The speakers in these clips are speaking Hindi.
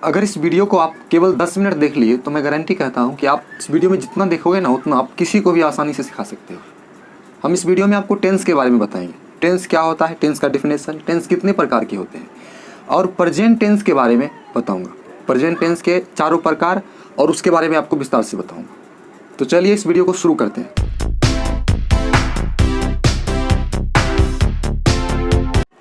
अगर इस वीडियो को आप केवल 10 मिनट देख लिए तो मैं गारंटी कहता हूँ कि आप इस वीडियो में जितना देखोगे ना उतना आप किसी को भी आसानी से सिखा सकते हो। हम इस वीडियो में आपको टेंस के बारे में बताएंगे, टेंस क्या होता है, टेंस का डेफिनेशन, टेंस कितने प्रकार के होते हैं, और प्रेजेंट टेंस के बारे में बताऊँगा। प्रेजेंट टेंस के चारों प्रकार और उसके बारे में आपको विस्तार से बताऊँगा। तो चलिए इस वीडियो को शुरू करते हैं।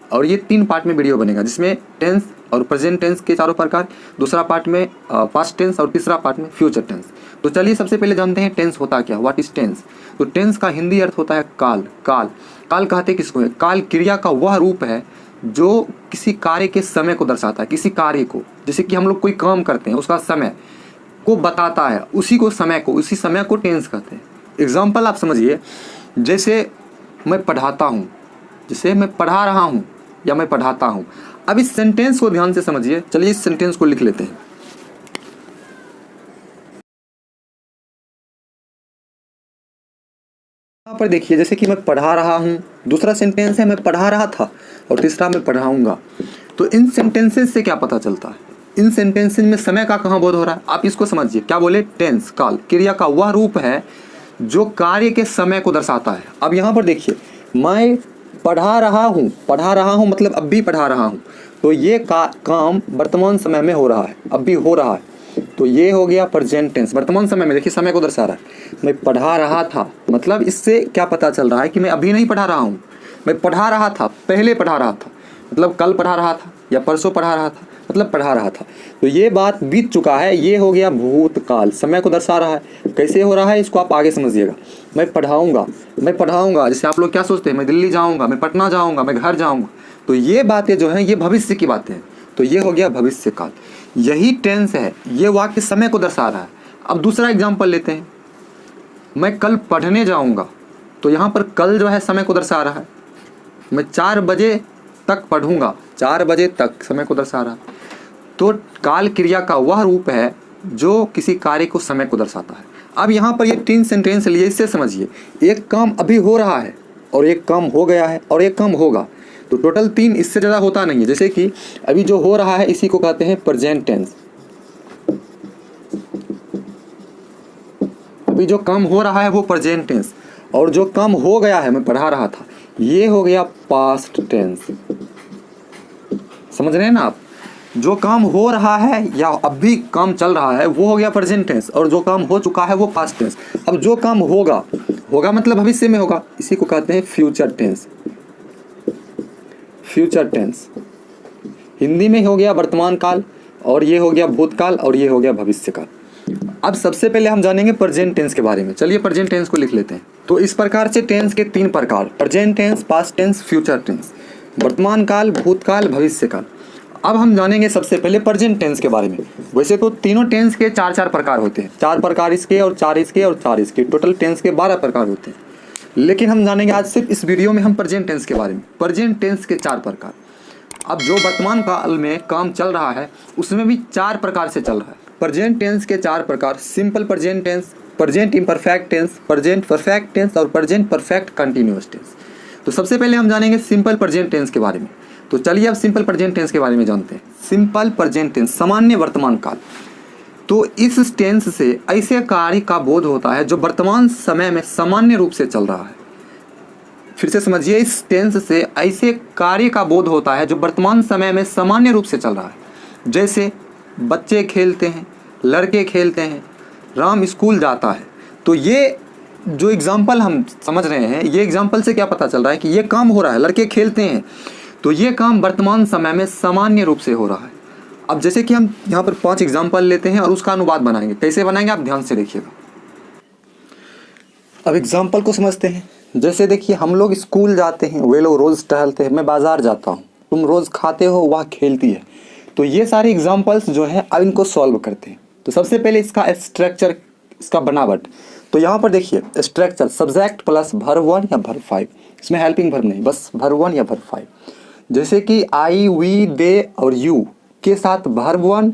और ये 3 पार्ट में वीडियो बनेगा, जिसमें टेंस और प्रेजेंट टेंस के चारों प्रकार, दूसरा पार्ट में पास्ट टेंस और तीसरा पार्ट में फ्यूचर टेंस। तो चलिए सबसे पहले जानते हैं टेंस होता क्या, व्हाट इज टेंस। तो टेंस का हिंदी अर्थ होता है काल। काल कहते किसको है? काल क्रिया का वह रूप है जो किसी कार्य के समय को दर्शाता है। किसी कार्य को, जैसे कि हम लोग कोई काम करते हैं उसका समय को बताता है, उसी समय को टेंस कहते हैं। एग्जाम्पल आप समझिए, जैसे मैं पढ़ाता हूँ, जैसे मैं पढ़ा रहा हूँ या मैं पढ़ाता हूँ। अब इस सेंटेंस को ध्यान से समझिए। चलिए इस सेंटेंस को लिख लेते हैं। यहाँ पर देखिए, जैसे कि मैं पढ़ा रहा हूँ, दूसरा सेंटेंस है मैं पढ़ा रहा था, और तीसरा मैं पढ़ाऊंगा। तो इन सेंटेंसेस से क्या पता चलता है? इन सेंटेंसेस में समय का कहाँ बोध हो रहा है? आप इसको समझिए। क्या बोले? टेंस, काल क्रिया का वह रूप है जो कार्य के समय को दर्शाता है। अब यहाँ पर देखिए, मैं पढ़ा रहा हूँ मतलब अब भी पढ़ा रहा हूँ। तो ये काम वर्तमान समय में हो रहा है, अब भी हो रहा है। तो ये हो गया प्रेजेंट टेंस, वर्तमान समय में। देखिए समय को दर्शा रहा है। मैं पढ़ा रहा था, मतलब इससे क्या पता चल रहा है कि मैं अभी नहीं पढ़ा रहा हूँ, मैं पढ़ा रहा था, पहले पढ़ा रहा था, मतलब कल पढ़ा रहा था या परसों पढ़ा रहा था, मतलब पढ़ा रहा था। तो ये बात बीत चुका है, ये हो गया भूतकाल, समय को दर्शा रहा है। कैसे हो रहा है इसको आप आगे समझिएगा। मैं पढ़ाऊंगा, जैसे आप लोग क्या सोचते हैं, मैं दिल्ली जाऊंगा, मैं पटना जाऊंगा, मैं घर जाऊंगा। तो ये बातें जो हैं ये भविष्य की बातें हैं। तो ये हो गया भविष्य काल, यही टेंस है। ये वाक्य समय को दर्शा रहा है। अब दूसरा एग्जाम्पल लेते हैं, मैं कल पढ़ने जाऊंगा। तो यहाँ पर कल जो है समय को दर्शा रहा है। मैं 4 बजे तक पढ़ूंगा, 4 बजे तक समय को दर्शा रहा है। तो काल क्रिया का वह रूप है जो किसी कार्य को समय को दर्शाता है। अब यहाँ पर ये 3 सेंटेंस लिए, इससे समझिए एक काम अभी हो रहा है, और एक काम हो गया है, और एक काम होगा। तो टोटल 3, इससे ज़्यादा होता नहीं है। जैसे कि अभी जो हो रहा है इसी को कहते हैं प्रेजेंट टेंस। अभी जो काम हो रहा है वो प्रेजेंट टेंस, और जो काम हो गया है, मैं पढ़ा रहा था, ये हो गया पास्ट टेंस। समझ रहे हैं ना आप? जो काम हो रहा है या अभी काम चल रहा है वो हो गया प्रेजेंट टेंस, और जो काम हो चुका है वो पास्ट टेंस। अब जो काम होगा मतलब भविष्य में होगा, इसी को कहते हैं future tense. Future tense Hindi में हो गया वर्तमान काल, और ये हो गया भूतकाल, और ये हो गया भविष्य काल। अब सबसे पहले हम जानेंगे प्रेजेंट टेंस के बारे में। चलिए प्रेजेंट टेंस को लिख लेते हैं। तो इस प्रकार से टेंस के 3 प्रकार, present tense, past tense, future tense, वर्तमान काल, भूतकाल, भविष्य काल। अब हम जानेंगे सबसे पहले प्रेजेंट टेंस के बारे में। वैसे तो तीनों टेंस के 4-4 प्रकार होते हैं, 4 प्रकार इसके और 4 इसके और 4 इसके, टोटल टेंस के 12 प्रकार होते हैं। लेकिन हम जानेंगे आज सिर्फ इस वीडियो में हम प्रेजेंट टेंस के बारे में। प्रेजेंट टेंस के 4 प्रकार। अब जो वर्तमान काल में काम चल रहा है उसमें भी 4 प्रकार से चल रहा है। प्रेजेंट टेंस के 4 प्रकार, simple present tense, present imperfect tense, present perfect tense और प्रेजेंट परफेक्ट कंटिन्यूअस टेंस। तो सबसे पहले हम जानेंगे सिंपल प्रेजेंट टेंस के बारे में। तो चलिए अब सिंपल प्रेजेंट टेंस के बारे में जानते हैं। सिंपल प्रेजेंट टेंस, सामान्य वर्तमान काल। तो इस टेंस से ऐसे कार्य का बोध होता है जो वर्तमान समय में सामान्य रूप से चल रहा है। फिर से समझिए, इस टेंस से ऐसे कार्य का बोध होता है जो वर्तमान समय में सामान्य रूप से चल रहा है। जैसे बच्चे खेलते हैं, लड़के खेलते हैं, राम स्कूल जाता है। तो ये जो एग्जाम्पल हम समझ रहे हैं, ये एग्जाम्पल से क्या पता चल रहा है कि ये काम हो रहा है, लड़के खेलते हैं, तो ये काम वर्तमान समय में सामान्य रूप से हो रहा है। अब जैसे कि हम यहाँ पर 5 एग्जाम्पल लेते हैं और उसका अनुवाद बनाएंगे। कैसे बनाएंगे आप ध्यान से देखिएगा। अब एग्जाम्पल को समझते हैं। जैसे देखिए, हम लोग स्कूल जाते हैं, वे लोग रोज़ टहलते हैं, मैं बाजार जाता हूँ, तुम रोज़ खाते हो, वह खेलती है। तो ये सारे एग्जाम्पल्स जो हैं अब इनको सॉल्व करते हैं। तो सबसे पहले इसका स्ट्रक्चर, इसका बनावट। तो यहाँ पर देखिए स्ट्रक्चर, सब्जेक्ट प्लस वर्ब 1 या वर्ब 5। इसमें हेल्पिंग वर्ब नहीं, बस वर्ब 1 या वर्ब 5। जैसे कि आई, वी, दे और यू के साथ verb 1,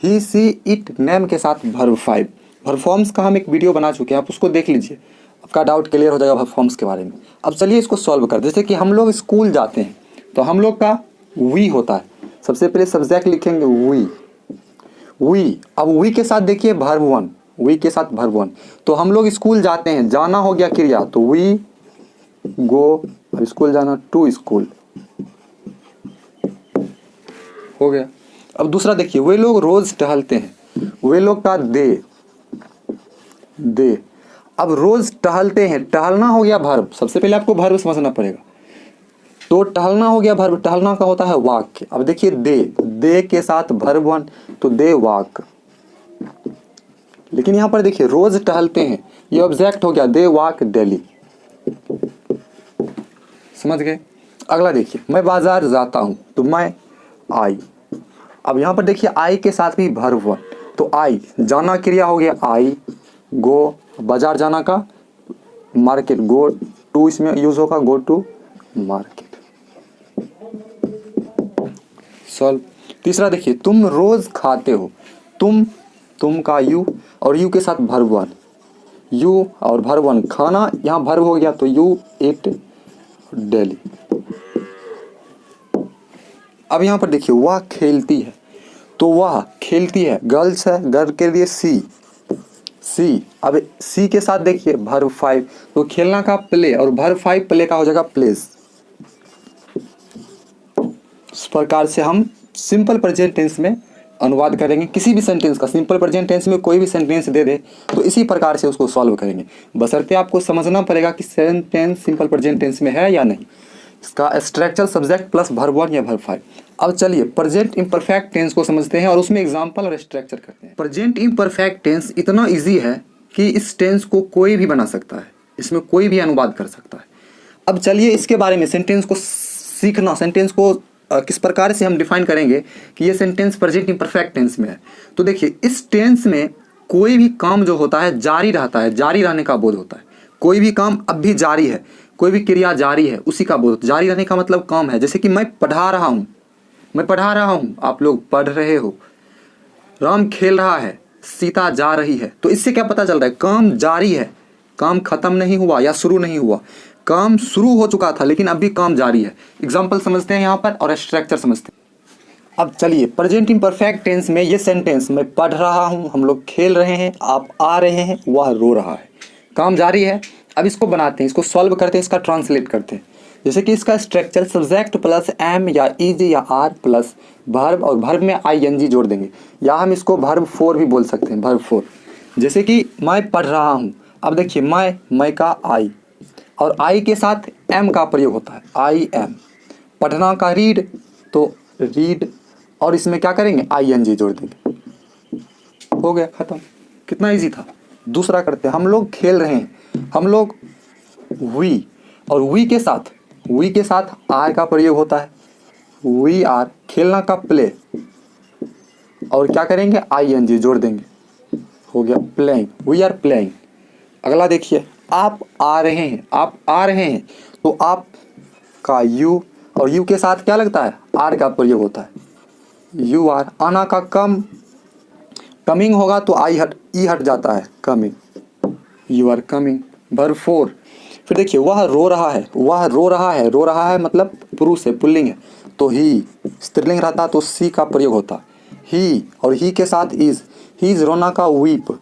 he, she, it, name के साथ वर्ब 5। वर्ब फॉर्म्स का हम एक वीडियो बना चुके हैं, आप उसको देख लीजिए, आपका डाउट क्लियर हो जाएगा वर्ब फॉर्म्स के बारे में। अब चलिए इसको सॉल्व कर। जैसे कि हम लोग स्कूल जाते हैं, तो हम लोग का वी होता है। सबसे पहले सब्जेक्ट लिखेंगे वी, वी, अब वी के साथ देखिए वर्ब वन, वी के साथ वर्ब वन, तो हम लोग स्कूल जाते हैं, जाना हो गया क्रिया, तो वी गो, अब स्कूल जाना टू स्कूल हो गया। अब दूसरा देखिए, वे लोग रोज टहलते हैं, वे लोग का दे, अब रोज टहलते हैं, टहलना हो गया वर्ब, सबसे पहले आपको वर्ब समझना पड़ेगा। तो टहलना हो गया वर्ब, टहलना का होता है वॉक। अब देखिए दे के साथ वर्ब वन, तो दे वॉक। लेकिन यहां पर देखिए रोज टहलते हैं, ये ऑब्जेक्ट हो गया, दे वॉक डेली। समझ गए। अगला देखिए, मैं बाजार जाता हूं, तो मैं आई। अब यहां पर देखिए आई के साथ भी वर्ब वन, तो आई जाना क्रिया हो गया, आई गो, बाजार जाना का मार्केट, गो टू इसमें यूज होगा, गो टू मार्केट। सॉल्व। तीसरा देखिए, तुम रोज खाते हो, तुम का यू और यू के साथ वर्ब वन, यू और वर्ब वन, खाना यहाँ वर्ब हो गया, तो यू ईट डेली। अब यहाँ पर देखिए वह खेलती है, तो वह खेलती है, गर्ल्स है, गर्ल के लिए सी। अब सी के साथ देखिए वर्ब फाइव, तो खेलना का प्ले, और वर्ब फाइव प्ले का हो जाएगा प्लेस। इस प्रकार से हम सिंपल प्रेजेंट टेंस में अनुवाद करेंगे किसी भी सेंटेंस का। सिंपल प्रेजेंट टेंस में कोई भी सेंटेंस दे दे तो इसी प्रकार से उसको सॉल्व करेंगे, बशर्ते आपको समझना पड़ेगा कि सेंटेंस सिंपल प्रेजेंट टेंस में है या नहीं। इसका structure subject plus verb one या वर्ब फाइव। अब चलिए प्रेजेंट इम्परफेक्ट टेंस को समझते हैं और उसमें एग्जांपल और स्ट्रक्चर करते हैं। प्रेजेंट इम्परफेक्ट टेंस इतना इजी है कि इस टेंस को कोई भी बना सकता है, इसमें कोई भी अनुवाद कर सकता है। अब चलिए इसके बारे में, सेंटेंस को सीखना, सेंटेंस को किस प्रकार से हम डिफाइन करेंगे कि ये सेंटेंस प्रेजेंट इम्परफेक्ट टेंस में है। तो देखिए इस टेंस में कोई भी काम जो होता है जारी रहता है, जारी रहने का बोध होता है। कोई भी काम अब भी जारी है, कोई भी क्रिया जारी है, उसी का बोध। जारी रहने का मतलब काम है, जैसे कि मैं पढ़ा रहा हूँ, आप लोग पढ़ रहे हो, राम खेल रहा है, सीता जा रही है। तो इससे क्या पता चल रहा है, काम जारी है, काम खत्म नहीं हुआ या शुरू नहीं हुआ। काम शुरू हो चुका था लेकिन अभी काम जारी है। एग्जाम्पल समझते हैं यहाँ पर और स्ट्रक्चर समझते हैं। अब चलिए प्रेजेंट इम्परफेक्ट टेंस में ये सेंटेंस, मैं पढ़ रहा हूँ, हम लोग खेल रहे हैं, आप आ रहे हैं, वह रो रहा है, काम जारी है। अब इसको बनाते हैं, इसको सॉल्व करते हैं, इसका ट्रांसलेट करते हैं। जैसे कि इसका स्ट्रक्चर सब्जेक्ट प्लस एम या इज या आर प्लस वर्ब, और वर्ब में आईएनजी जोड़ देंगे, या हम इसको वर्ब फोर भी बोल सकते हैं, वर्ब फोर। जैसे कि मैं पढ़ रहा हूँ, अब देखिए मैं का आई, और आई के साथ एम का प्रयोग होता है, आई एम। पढ़ना का रीड, तो रीड, और इसमें क्या करेंगे, आईएनजी जोड़ देंगे, हो गया खत्म। कितना इजी था। दूसरा करते हैं, हम लोग खेल रहे हैं, हम लोग वी, और वी के साथ आर का प्रयोग होता है, वी आर। खेलना का प्ले, और क्या करेंगे, आईएनजी जोड़ देंगे, हो गया प्लेइंग, वी आर प्लेइंग। अगला देखिए, आप आ रहे हैं, तो आप का यू, और यू के साथ क्या लगता है, आर का प्रयोग होता है, यू आर। आना का कमिंग होगा तो ई हट जाता है, coming, you are coming, verb four. फिर देखिए वह रो रहा है मतलब पुरुष है, पुल्लिंग है, तो ही। स्त्रीलिंग रहता तो सी का प्रयोग होता, ही, और ही के साथ इज, ही इज। रोना का वीप,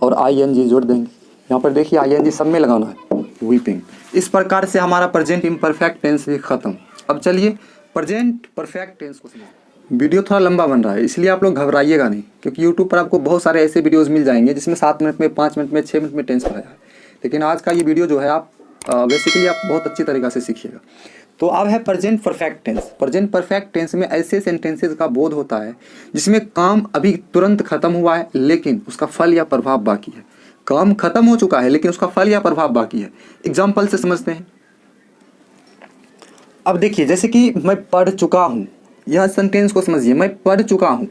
और आईएनजी जोड़ देंगे। यहाँ पर देखिए आईएनजी सब में लगाना है, वीपिंग। इस प्रकार से हमारा प्रेजेंट इम्परफेक्ट टेंस भी खत्म। अब चलिए प्रेजेंट परफेक्ट टेंस को समझिए। वीडियो थोड़ा लंबा बन रहा है, इसलिए आप लोग घबराइएगा नहीं, क्योंकि यूट्यूब पर आपको बहुत सारे ऐसे वीडियोस मिल जाएंगे जिसमें 7 मिनट में, 5 मिनट में, 6 मिनट में टेंस पढ़ाया है। लेकिन आज का ये वीडियो जो है आप बेसिकली आप बहुत अच्छी तरीक़ा से सीखिएगा। तो अब है present perfect tense. Present perfect tense में ऐसे सेंटेंसेस का बोध होता है जिसमें काम अभी तुरंत खत्म हुआ है लेकिन उसका फल या प्रभाव बाकी है। काम खत्म हो चुका है लेकिन उसका फल या प्रभाव बाकी है। एग्जाम्पल से समझते हैं। अब देखिए जैसे कि मैं पढ़ चुका हूँ, यह सेंटेंस को समझिए, मैं पढ़ चुका हूँ,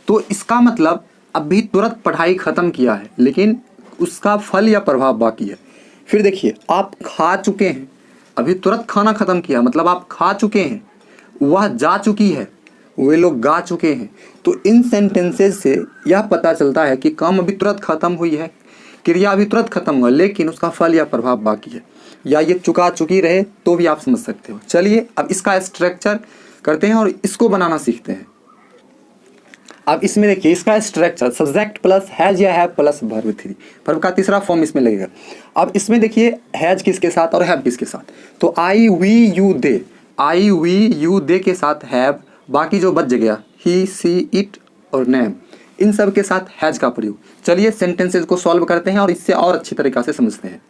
तो इसका मतलब अभी तुरंत पढ़ाई खत्म किया है लेकिन उसका फल या प्रभाव बाकी है। फिर देखिए आप खा चुके हैं, अभी तुरंत खाना खत्म किया मतलब आप खा चुके हैं। वह जा चुकी है, वे लोग गा चुके हैं। तो इन सेंटेंसेस से यह पता चलता है कि काम अभी तुरंत खत्म हुई है, क्रिया अभी तुरंत खत्म हुआ लेकिन उसका फल या प्रभाव बाकी है, या ये चुका चुकी रहे तो भी आप समझ सकते हो। चलिए अब इसका स्ट्रक्चर करते हैं और इसको बनाना सीखते हैं। अब इसमें देखिए इसका स्ट्रक्चर सब्जेक्ट प्लस हैज या हैव प्लस वर्ब 3, वर्ब का तीसरा फॉर्म इसमें लगेगा। अब इसमें देखिए हैज किसके साथ और हैव किसके साथ, तो I we you they, I we you they के साथ हैव, बाकी जो बच गया ही सी इट और नेम, इन सब के साथ हैज का प्रयोग। चलिए सेंटेंसेस को सॉल्व करते हैं और इससे और अच्छी तरीक़ा से समझते हैं।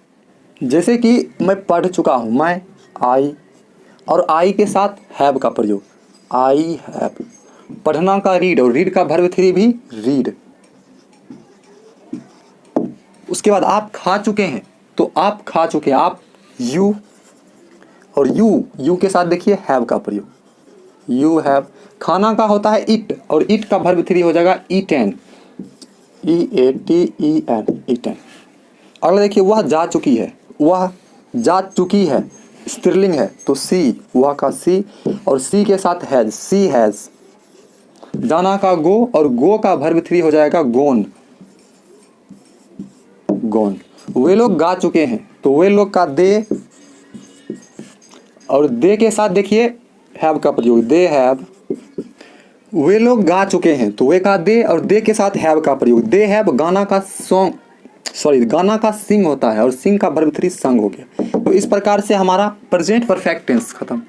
जैसे कि मैं पढ़ चुका हूँ, मैं आई, और आई के साथ हैव का प्रयोग, आई हैव। पढ़ना का रीड, और रीड का वर्ब 3 भी रीड। उसके बाद आप खा चुके हैं, तो आप खा चुके हैं, आप यू, और यू के साथ देखिए हैव का प्रयोग, यू हैव। खाना का होता है इट, और इट का वर्ब 3 हो जाएगा ईटेन, EATEN, ईटेन। अगला देखिए वह जा चुकी है, वह जा चुकी है स्त्रीलिंग है, तो सी, वह का सी, और सी के साथ हैज, सी हैज। जाना का गो, और गो का वर्ब 3 हो जाएगा गोन, गोन। वे लोग गा चुके हैं, तो वे लोग का दे, और दे के साथ देखिए हैव का प्रयोग, दे हैव। वे लोग गा चुके हैं, तो वे का दे, और दे के साथ हैव का प्रयोग, दे हैव। गाना का सॉन्ग, सॉरी गाना का सिंग होता है, और सिंग का वर्ब 3 संग हो गया। तो इस प्रकार से हमारा प्रेजेंट परफेक्ट टेंस खत्म।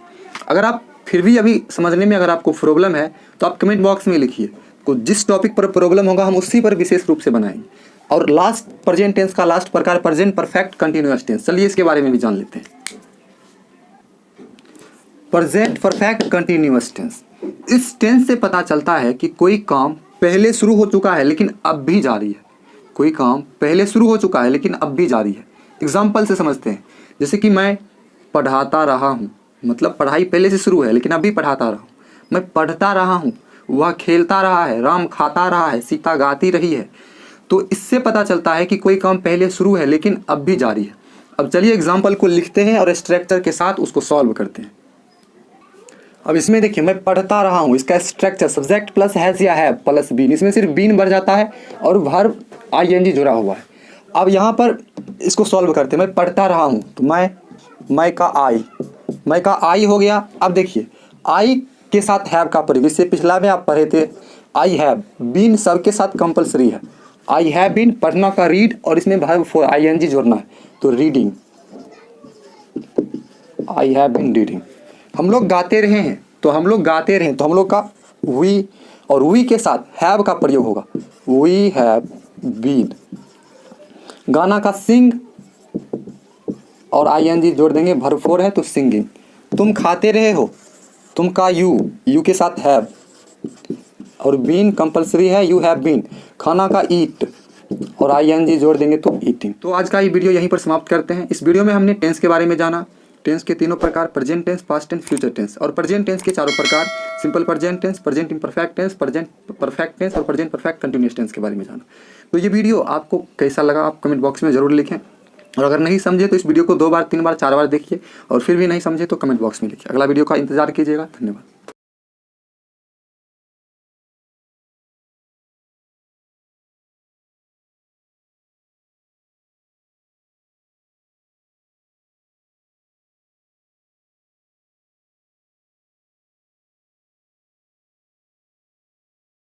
अगर आप फिर भी अभी समझने में अगर आपको प्रॉब्लम है तो आप कमेंट बॉक्स में लिखिए, तो जिस टॉपिक पर प्रॉब्लम होगा हम उसी पर विशेष रूप से बनाएंगे। और लास्ट प्रेजेंट टेंस का लास्ट प्रकार प्रेजेंट परफेक्ट कंटिन्यूअस टेंस, चलिए इसके बारे में भी जान लेते हैं। प्रेजेंट परफेक्ट कंटिन्यूअस टेंस, इस टेंस से पता चलता है कि कोई काम पहले शुरू हो चुका है लेकिन अब भी जारी है। कोई काम पहले शुरू हो चुका है लेकिन अब भी जारी है। एग्जाम्पल से समझते हैं, जैसे कि मैं पढ़ाता रहा हूँ, मतलब पढ़ाई पहले से शुरू है लेकिन अभी पढ़ाता रहा हूँ। मैं पढ़ता रहा हूँ, वह खेलता रहा है, राम खाता रहा है, सीता गाती रही है। तो इससे पता चलता है कि कोई काम पहले शुरू है लेकिन अब भी जारी है। अब चलिए एग्जाम्पल को लिखते हैं और स्ट्रक्चर के साथ उसको सॉल्व करते हैं। अब इसमें देखिए मैं पढ़ता रहा हूँ, इसका स्ट्रक्चर सब्जेक्ट प्लस हैज या हैव प्लस बीन, इसमें सिर्फ बीन बढ़ जाता है और वर्ब ING जुड़ा हुआ है। अब यहाँ पर इसको सॉल्व करते हैं। मैं पढ़ता रहा हूँ, तो मैं का आई, मैं का आई हो गया। अब देखिए आई के साथ हैव का प्रयोग, इससे पिछला में आप पढ़े थे आई हैव। बीन सबके साथ कंपलसरी है, आई हैव बीन। पढ़ना का रीड, और इसमें वर्ब फॉर ING जोड़ना है, तो reading, I have been reading. हम लोग गाते रहे हैं, तो हम लोग गाते रहे, तो हम लोग का वी, और वी के साथ हैव का प्रयोग होगा, वी हैव बीन। गाना का सिंग, और ING जोड़ देंगे, वर्ब फॉर है तो सिंगिंग। तुम खाते रहे हो, तुम का यू के साथ हैव, और बीन कंपलसरी है, यू हैव बीन। खाना का ईट, और ING जोड़ देंगे तो ईटिंग। तो आज का ये वीडियो यहीं पर समाप्त करते हैं। इस वीडियो में हमने टेंस के बारे में जाना, टेंस के तीनों प्रकार, present tense, past tense, future tense, और प्रेजेंट टेंस के चारों प्रकार, simple present tense, present imperfect tense, present perfect tense, और प्रेजेंट परफेक्ट कंटिन्यूअस टेंस के बारे में जाना। तो ये वीडियो आपको कैसा लगा आप कमेंट बॉक्स में जरूर लिखें, और अगर नहीं समझे तो इस वीडियो को 2 बार 3 बार 4 बार देखिए, और फिर भी नहीं समझे तो कमेंट बॉक्स में लिखिए। अगला वीडियो का इंतजार कीजिएगा। धन्यवाद।